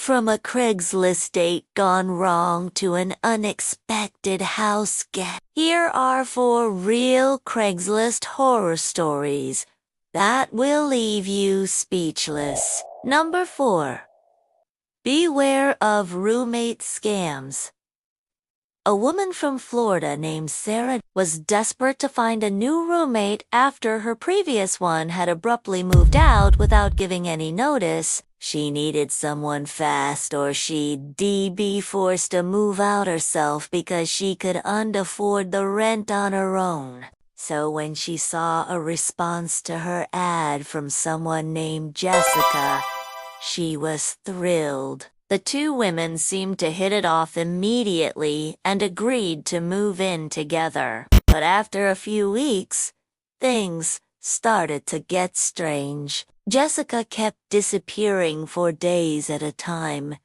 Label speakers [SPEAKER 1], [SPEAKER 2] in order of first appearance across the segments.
[SPEAKER 1] From a Craigslist date gone wrong to an unexpected house guest. Here are 4 real Craigslist horror stories that will leave you speechless. Number 4. Beware of roommate scams. A woman from Florida named Sarah was desperate to find a new roommate after her previous one had abruptly moved out without giving any notice. She needed someone fast or she'd be forced to move out herself because she couldn't afford the rent on her own. So when she saw a response to her ad from someone named Jessica, she was thrilled. The 2 women seemed to hit it off immediately and agreed to move in together. But after a few weeks, things started to get strange. Jessica kept disappearing for days at a time,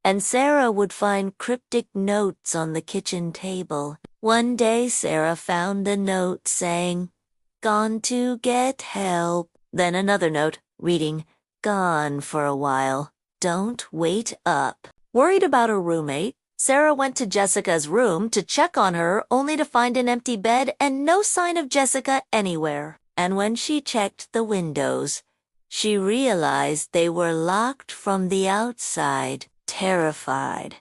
[SPEAKER 1] and Sarah would find cryptic notes on the kitchen table. One day, Sarah found a note saying, "Gone to get help." Then another note reading, "Gone for a while. Don't wait up." Worried about her roommate, Sarah went to Jessica's room to check on her, only to find an empty bed and no sign of Jessica anywhere. And when she checked the windows, she realized they were locked from the outside. Terrified,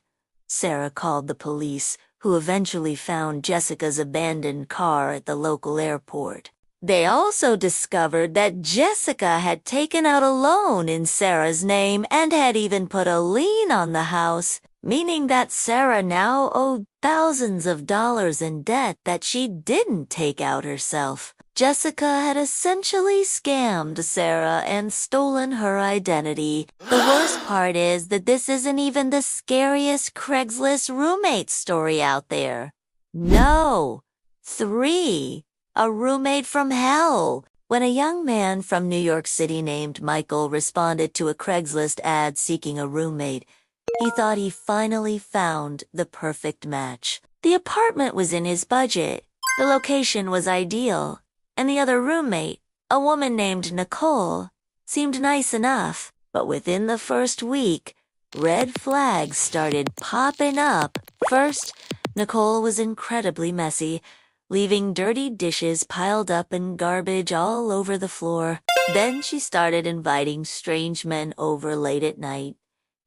[SPEAKER 1] Sarah called the police, who eventually found Jessica's abandoned car at the local airport. They also discovered that Jessica had taken out a loan in Sarah's name and had even put a lien on the house, meaning that Sarah now owed thousands of dollars in debt that she didn't take out herself. Jessica had essentially scammed Sarah and stolen her identity. The worst part is that this isn't even the scariest Craigslist roommate story out there. No, 3. A roommate from hell. When a young man from New York City named Michael responded to a Craigslist ad seeking a roommate, he thought he finally found the perfect match. The apartment was in his budget, the location was ideal, and the other roommate, a woman named Nicole, seemed nice enough. But within the first week, red flags started popping up. First, Nicole was incredibly messy, leaving dirty dishes piled up and garbage all over the floor. Then she started inviting strange men over late at night,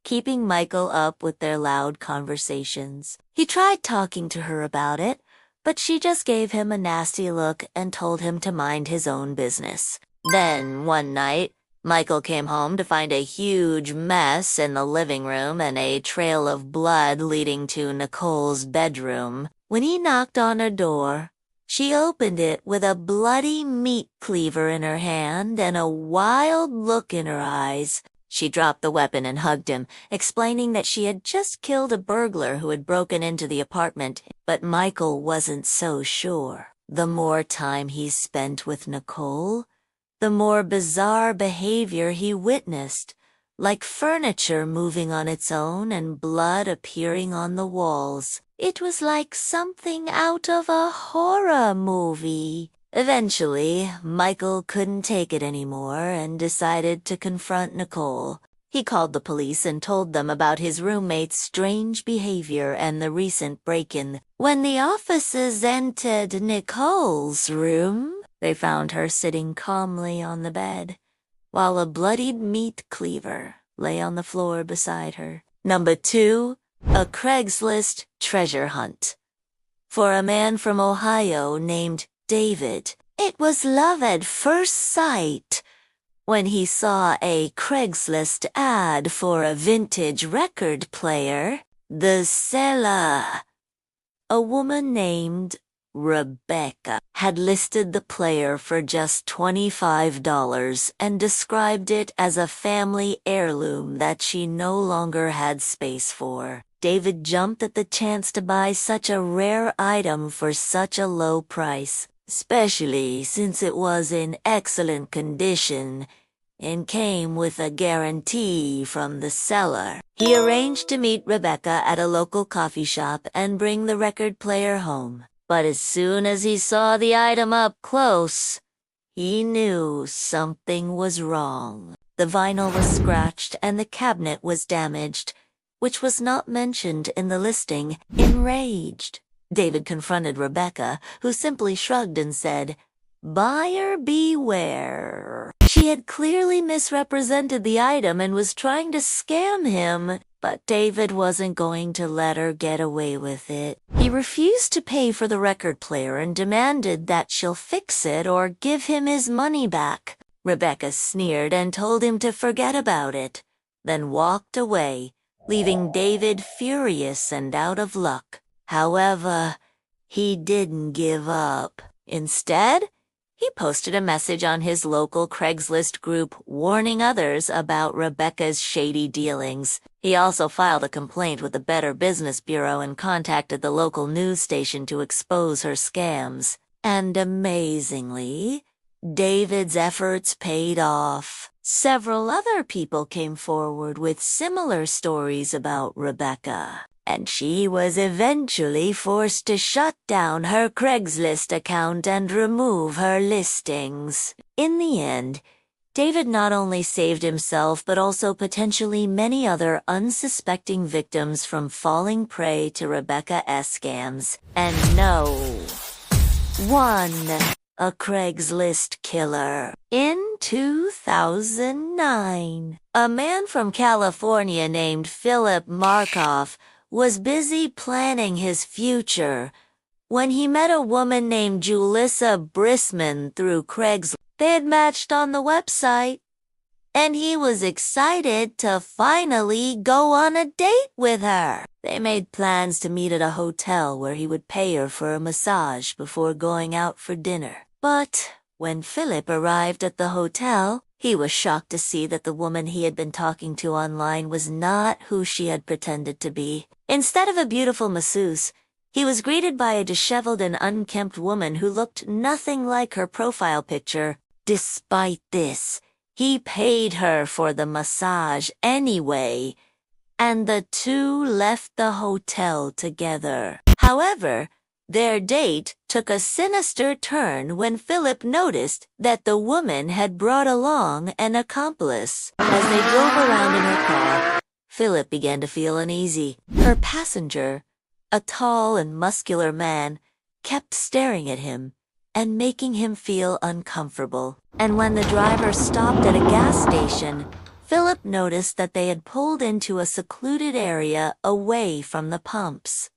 [SPEAKER 1] keeping Michael up with their loud conversations. He tried talking to her about it, but she just gave him a nasty look and told him to mind his own business. Then, one night, Michael came home to find a huge mess in the living room and a trail of blood leading to Nicole's bedroom. When he knocked on her door, she opened it with a bloody meat cleaver in her hand and a wild look in her eyes. She dropped the weapon and hugged him, explaining that she had just killed a burglar who had broken into the apartment, but Michael wasn't so sure. The more time he spent with Nicole, the more bizarre behavior he witnessed, like furniture moving on its own and blood appearing on the walls. It was like something out of a horror movie. Eventually, Michael couldn't take it anymore and decided to confront Nicole. He called the police and told them about his roommate's strange behavior and the recent break-in. When the officers entered Nicole's room, they found her sitting calmly on the bed, while a bloodied meat cleaver lay on the floor beside her. Number 2. A Craigslist treasure hunt. For a man from Ohio named David, it was love at first sight when he saw a Craigslist ad for a vintage record player. The seller, a woman named Rebecca, had listed the player for just $25 and described it as a family heirloom that she no longer had space for. David jumped at the chance to buy such a rare item for such a low price, especially since it was in excellent condition and came with a guarantee from the seller. He arranged to meet Rebecca at a local coffee shop and bring the record player home. But as soon as he saw the item up close, he knew something was wrong. The vinyl was scratched and the cabinet was damaged, which was not mentioned in the listing. Enraged, David confronted Rebecca, who simply shrugged and said, "Buyer beware." She had clearly misrepresented the item and was trying to scam him, but David wasn't going to let her get away with it. He refused to pay for the record player and demanded that she'll fix it or give him his money back. Rebecca sneered and told him to forget about it, then walked away, leaving David furious and out of luck. However, he didn't give up. Instead, he posted a message on his local Craigslist group warning others about Rebecca's shady dealings. He also filed a complaint with the Better Business Bureau and contacted the local news station to expose her scams. And amazingly, David's efforts paid off. Several other people came forward with similar stories about Rebecca, and she was eventually forced to shut down her Craigslist account and remove her listings. In the end, David not only saved himself but also potentially many other unsuspecting victims from falling prey to Rebecca's scams. And no, a Craigslist killer. In 2009, a man from California named Philip Markoff was busy planning his future when he met a woman named Julissa Brisman through Craigslist. They had matched on the website, and he was excited to finally go on a date with her. They made plans to meet at a hotel where he would pay her for a massage before going out for dinner. But when Philip arrived at the hotel, he was shocked to see that the woman he had been talking to online was not who she had pretended to be. Instead of a beautiful masseuse, he was greeted by a disheveled and unkempt woman who looked nothing like her profile picture. Despite this, he paid her for the massage anyway, and the two left the hotel together. However, their date took a sinister turn when Philip noticed that the woman had brought along an accomplice. As they drove around in her car, Philip began to feel uneasy. Her passenger, a tall and muscular man, kept staring at him and making him feel uncomfortable. And when the driver stopped at a gas station, Philip noticed that they had pulled into a secluded area away from the pumps.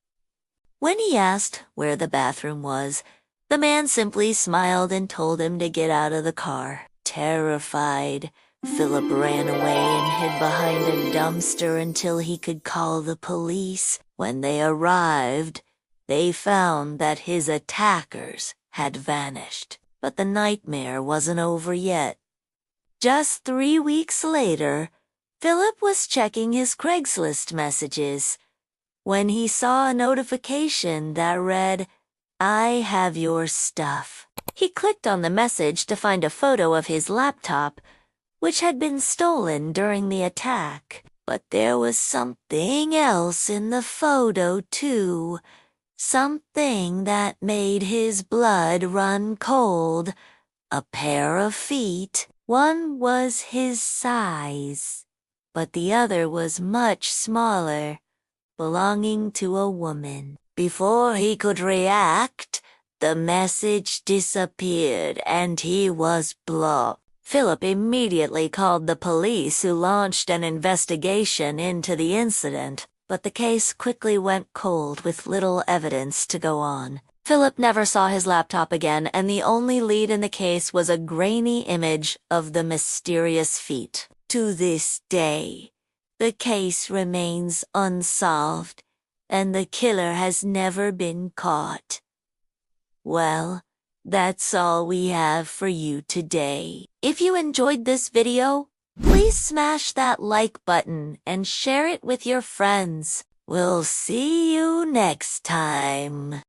[SPEAKER 1] When he asked where the bathroom was, the man simply smiled and told him to get out of the car. Terrified, Philip ran away and hid behind a dumpster until he could call the police. When they arrived, they found that his attackers had vanished. But the nightmare wasn't over yet. Just 3 weeks later, Philip was checking his Craigslist messages when he saw a notification that read, "I have your stuff." He clicked on the message to find a photo of his laptop, which had been stolen during the attack. But there was something else in the photo, too. Something that made his blood run cold. A pair of feet. One was his size, but the other was much smaller, belonging to a woman. Before he could react, the message disappeared and he was blocked. Philip immediately called the police, who launched an investigation into the incident, but the case quickly went cold with little evidence to go on. Philip never saw his laptop again, and the only lead in the case was a grainy image of the mysterious feet. To this day, the case remains unsolved, and the killer has never been caught. Well, that's all we have for you today. If you enjoyed this video, please smash that like button and share it with your friends. We'll see you next time.